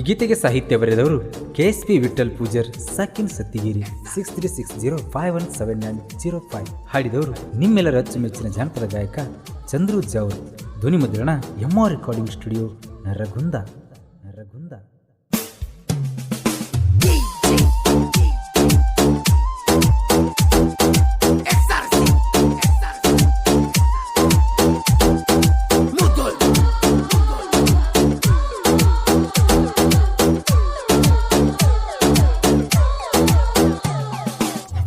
ಗೀತೆಗೆ ಸಾಹಿತ್ಯ ಬರೆದವರು KSP ವಿಠಲ್ ಪೂಜಾರ್, ಸಾಕಿನ್ ಸತ್ತಿಗಿರಿ. 6360517905. ಹಾಡಿದವರು ನಿಮ್ಮೆಲ್ಲರ ಅಚ್ಚುಮೆಚ್ಚಿನ ಜಾನಪದ ಗಾಯಕ ಚಂದ್ರು ಜಾವರ್. ಧ್ವನಿ ಮುದ್ರಣ MR ರೆಕಾರ್ಡಿಂಗ್ ಸ್ಟುಡಿಯೋ, ನರಗುಂದ.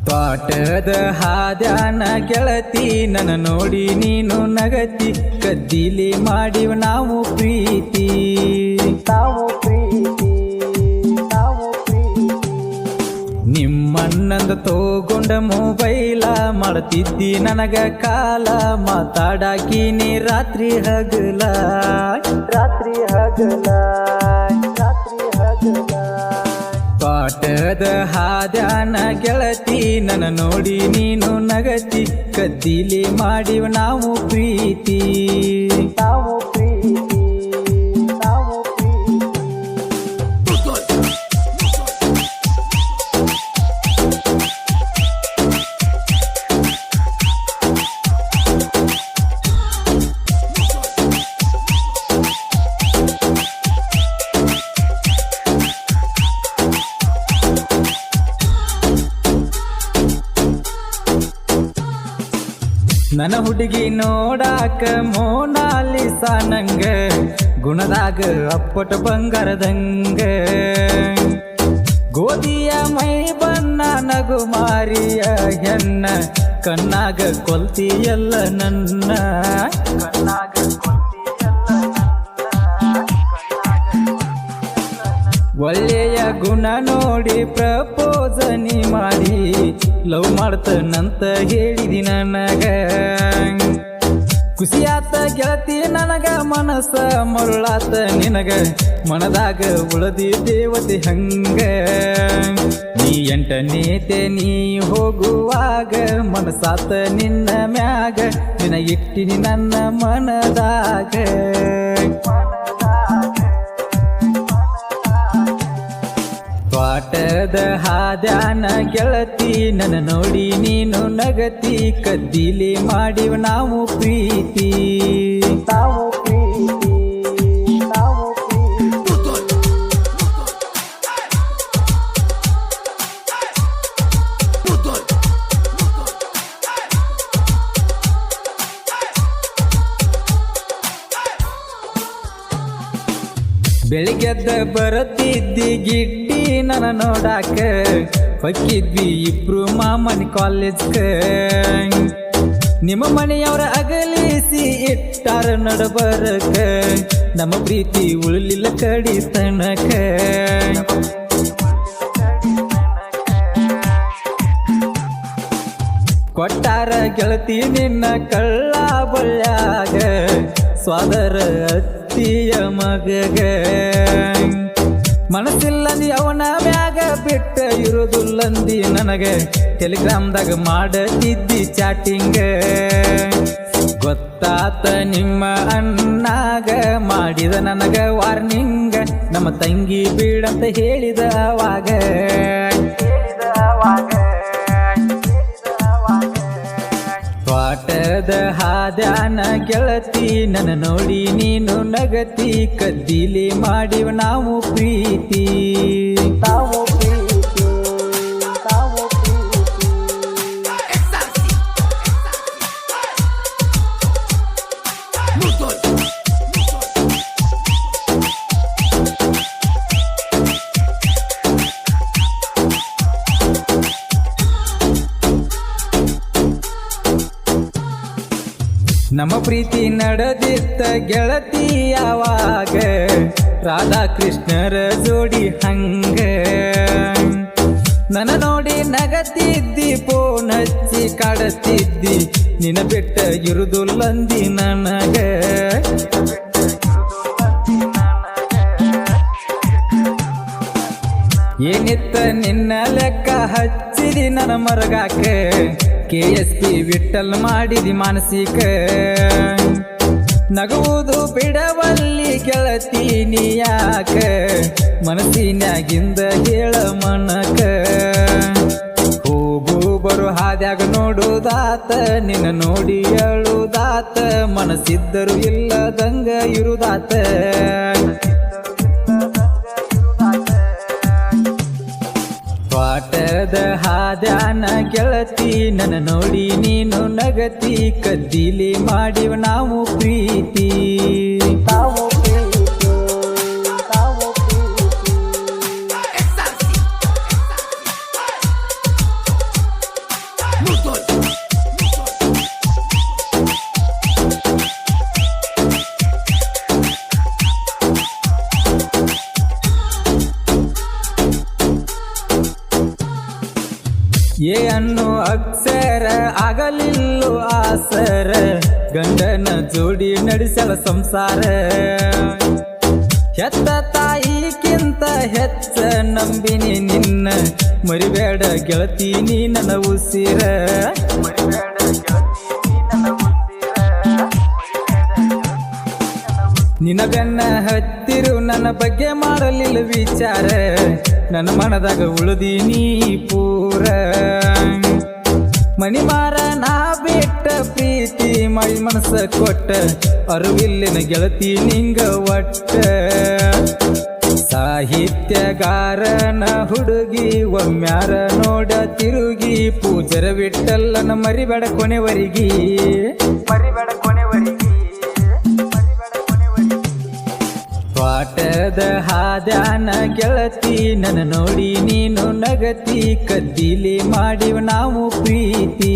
ತೋಟದ ಹಾದ್ಯಾನ ಗೆಳತಿ ನನ್ನ ನೋಡಿ ನೀನು ನಗತಿ, ಕದ್ದಿಲಿ ಮಾಡಿವ ನಾವು ಪ್ರೀತಿ. ನಿಮ್ಮಣ್ಣಂದ ತಗೊಂಡ ಮೊಬೈಲ ಮಾಡ್ತಿದ್ದಿ ನನಗ ಕಾಲ, ಮಾತಾಡಾಕಿನಿ ರಾತ್ರಿ ಹಗಲ. ತೋಟದ ಹಾದ್ಯಾನ ಗೆಳತಿ ನನ್ನ ನೋಡಿ ನೀನು ನಗತಿ, ಕದ್ದಿಲಿ ಮಾಡಿವ ನಾವು ಪ್ರೀತಿ. ನನ್ನ ಹುಡುಗಿ ನೋಡಾಕ ಮೋನಾಲಿಸಾ ನಂಗ, ಗುಣದಾಗ ಅಪ್ಪಟ ಬಂಗಾರದಂಗ. ಗೋಧಿಯ ಮೈ ಬಣ್ಣ ನಗು ಮಾರಿಯ ಹೆಣ್ಣ, ಕಣ್ಣಾಗ ಕೊಲ್ತಿಯಲ್ಲ ನನ್ನ. ಒಳ್ಳೆಯ ಗುಣ ನೋಡಿ ಪ್ರಪೋಸನಿ ಮಾಡಿ, ಲವ್ ಮಾಡ್ತನಂತ ಹೇಳಿದಿ ನನಗ. ಖುಷಿಯಾತ ಗೆಳತಿ ನನಗ, ಮನಸ್ಸ ಮರುಳಾತ ನಿನಗ, ಮನದಾಗ ಉಳದಿ ದೇವತೆ ಹಂಗ. ನೀ ಎಂಟನೇತೆ ನೀ ಹೋಗುವಾಗ, ಮನಸಾತ ನಿನ್ನ ಮ್ಯಾಗ, ನಿನ ಇಟ್ಟಿನಿ ನನ್ನ ಮನದಾಗ. ತೋಟದ ಹಾದ್ಯಾನ ಗೆಳತಿ ನನ್ನ ನೋಡಿ ನೀನು ನಗತಿ, ಕದ್ದಿಲಿ ಮಾಡಿವ ನಾವು ಪ್ರೀತಿ. ಬೆಳಿಗ್ಗೆದ್ದ ಬರತಿದ್ದಿ ಗಿಡ್ಡಿ ನನ್ನ ನೋಡಾಕ, ಹೊಕ್ಕಿದ್ವಿ ಇಬ್ರು ಮಾಮನಿ ಕಾಲೇಜ್ಕ. ನಿಮ್ಮ ಮನೆಯವರ ಅಗಲಿಸಿ ಇಟ್ಟಾರ ನಡಬರಕ, ನಮ್ಮ ಪ್ರೀತಿ ಉಳಿಲಿಲ್ಲ ಕಡಿತನಕ. ಕೊಟ್ಟಾರ ಗೆಳತಿ ನಿನ್ನ ಕಳ್ಳ ಬಳ್ಳ್ಯಾಗ, ಸ್ವಾದರ ಅತ್ತಿಯ ಮಗಗ. ಮನಸ್ಸಿಲ್ಲಂದಿ ಅವನ ಮ್ಯಾಗ ಬಿಟ್ಟ ಇರುವುದಿಲ್ಲಂದಿ ನನಗ, ಟೆಲಿಗ್ರಾಮ್ದಾಗ ಮಾಡತಿದ್ದಿ ಚಾಟಿಂಗ್. ಗೊತ್ತಾತ ನಿಮ್ಮ ಅಣ್ಣಾಗ, ಮಾಡಿದ ನನಗ ವಾರ್ನಿಂಗ್, ನಮ್ಮ ತಂಗಿ ಬೀಡಂತ ಹೇಳಿದ ಅವಾಗ. ತೋಟದ ಹಾದ್ಯಾನ ಗೆಳತಿ ನನ್ನ ನೋಡಿ ನೀನು ನಗತಿ, ಕದ್ದಿಲಿ ಮಾಡಿವ ನಾವು ಪ್ರೀತಿ. ನಮ್ಮ ಪ್ರೀತಿ ನಡೆದಿತ್ತ ಗೆಳತಿ ಯಾವಾಗ, ರಾಧಾಕೃಷ್ಣರ ಜೋಡಿ ಹಂಗ. ನನ್ನ ನೋಡಿ ನಗತಿದ್ದಿ, ಫೋನ್ ಹಚ್ಚಿ ಕಾಡತಿದ್ದಿ, ನಿನ್ನ ಬಿಟ್ಟ ಇರುದುಲ್ಲಂದಿ ನನಗ. ಏನಿತ್ತ ನಿನ್ನ ಲೆಕ್ಕ ಹಚ್ಚಿದಿ ನನ್ನ ಮರಗಾಕ, KSP ವಿಠಲ್ ಮಾಡಿದಿ ಮಾನಸಿಕ. ನಗುವುದು ಬಿಡವಲ್ಲಿ ಗೆಳತಿ ನೀ ಯಾಕ ಮನಸ್ಸಿನ್ಯಾಗಿಂದ ಹೇಳ ಮನಕ ಹೋಗು ಬರು ಹಾದ್ಯಾಗ ನೋಡುದಾತ ನಿನ್ನ ನೋಡಿ ಹೇಳುದಾತ ಮನಸ್ಸಿದ್ದರು ಇಲ್ಲದಂಗ ಇರುದಾತ ಪಾಠದ ಹಾದ್ಯಾನ ಗೆಳತಿ ನನ್ನ ನೋಡಿ ನೀನು ನಗತಿ ಕದ್ದಿಲಿ ಮಾಡಿವ ನಾವು ಪ್ರೀತಿ ಏ ಅನ್ನೋ ಅಕ್ಷರ ಆಗಲಿಲ್ಲೋ ಆಸರ ಗಂಡನ ಜೋಡಿ ನಡೆಸಲ ಸಂಸಾರ ಹೆತ್ತ ತಾಯಿಗಿಂತ ಹೆಚ್ಚ ನಂಬಿನಿ ನಿನ್ನ ಮರಿಬೇಡ ಗೆಳತಿ ನೀ ನನ್ನ ಉಸಿರ ನಿನ್ನ ಬೆನ್ನ ಹತ್ತಿರು ನನ್ನ ಬಗ್ಗೆ ಮಾಡಲಿಲ್ಲ ವಿಚಾರ ನನ್ನ ಮನದಾಗ ಉಳಿದೀನಿ ಪೂರ ಮನಿ ಮಾರ ನಾ ಬಿಟ್ಟ ಪ್ರೀತಿ ಮಾಡಿ ಮನಸ್ಸ ಕೊಟ್ಟ ಅರಿವಿಲ್ಲಿನ ಗೆಳತಿ ನಿಂಗ ಒಟ್ಟ ಸಾಹಿತ್ಯಗಾರನ ಹುಡುಗಿ ಒಮ್ಮ್ಯಾರ ನೋಡ ತಿರುಗಿ ಪೂಜರ ಬಿಟ್ಟಲ್ಲನ ಮರಿಬೇಡ ಕೊನೆವರಿಗಿ ಪಾಠದ ಹಾದ್ಯಾನ ಗೆಳತಿ ನನ್ನ ನೋಡಿ ನೀನು ನಗತಿ ಕದ್ದಿಲಿ ಮಾಡಿವ ನಾವು ಪ್ರೀತಿ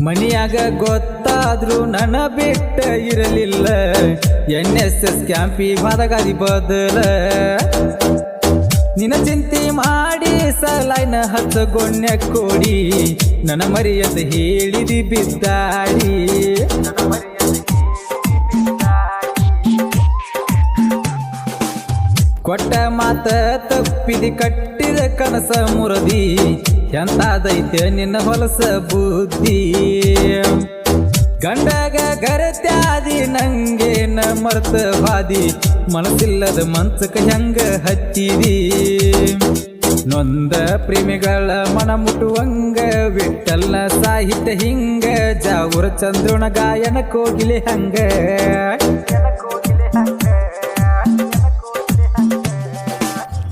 ಮನಿಯಾಗ ಗೊತ್ತಾದ್ರೂ ನನ್ನ ಬಿಟ್ಟ ಇರಲಿಲ್ಲ NSS ಕ್ಯಾಂಪಿಗೆ ಬಾದಗಾದಿ ಬದಲ ನಿನ್ನ ಚಿಂತೆ ಮಾಡಿ ಸಲೈನ ಹಚ್ಚಗೊಣ್ಣೆ ಕೊಡಿ ನನ್ನ ಮರಿಯಂತ ಹೇಳಿದಿ ಬಿದ್ದಾಡಿ ಕೊಟ್ಟ ಮಾತ ತಪ್ಪಿದಿ ಕಟ್ಟಿದ ಕನಸ ಮುರದಿ ಎಂತಾದೈತೆ ನಿನ್ನ ಹೊಲಸ ಬುದ್ಧಿ ಗಂಡಗ ಗರತ್ಯಾದಿ ನಂಗೆ ನ ಮರ್ತ ಹಾದಿ ಮನಸ್ಸಿಲ್ಲದ ಮಂಚಕ ಹೆಂಗ ಹತ್ತಿದಿ ನೊಂದ ಪ್ರೇಮಿಗಳ ಮನ ಮುಟ್ಟುವಂಗ ವಿಠಲ್ಲ ಸಾಹಿತ್ಯ ಹಿಂಗ ಜಾವುರ ಚಂದ್ರನ ಗಾಯನ ಕೋಗಿಲೆ ಹಂಗ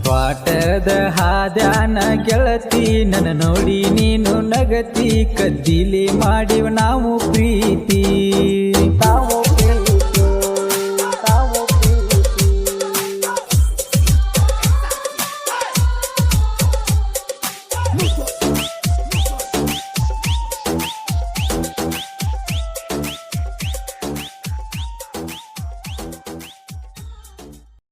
ಪಾಠದ ಹಾದ್ಯಾನ ಗೆಳತಿ ನನ್ನ ನೋಡಿ ನೀನು ನಗತಿ ಕದ್ದಿಲಿ ಮಾಡಿವ ನಾವು ಪ್ರೀತಿ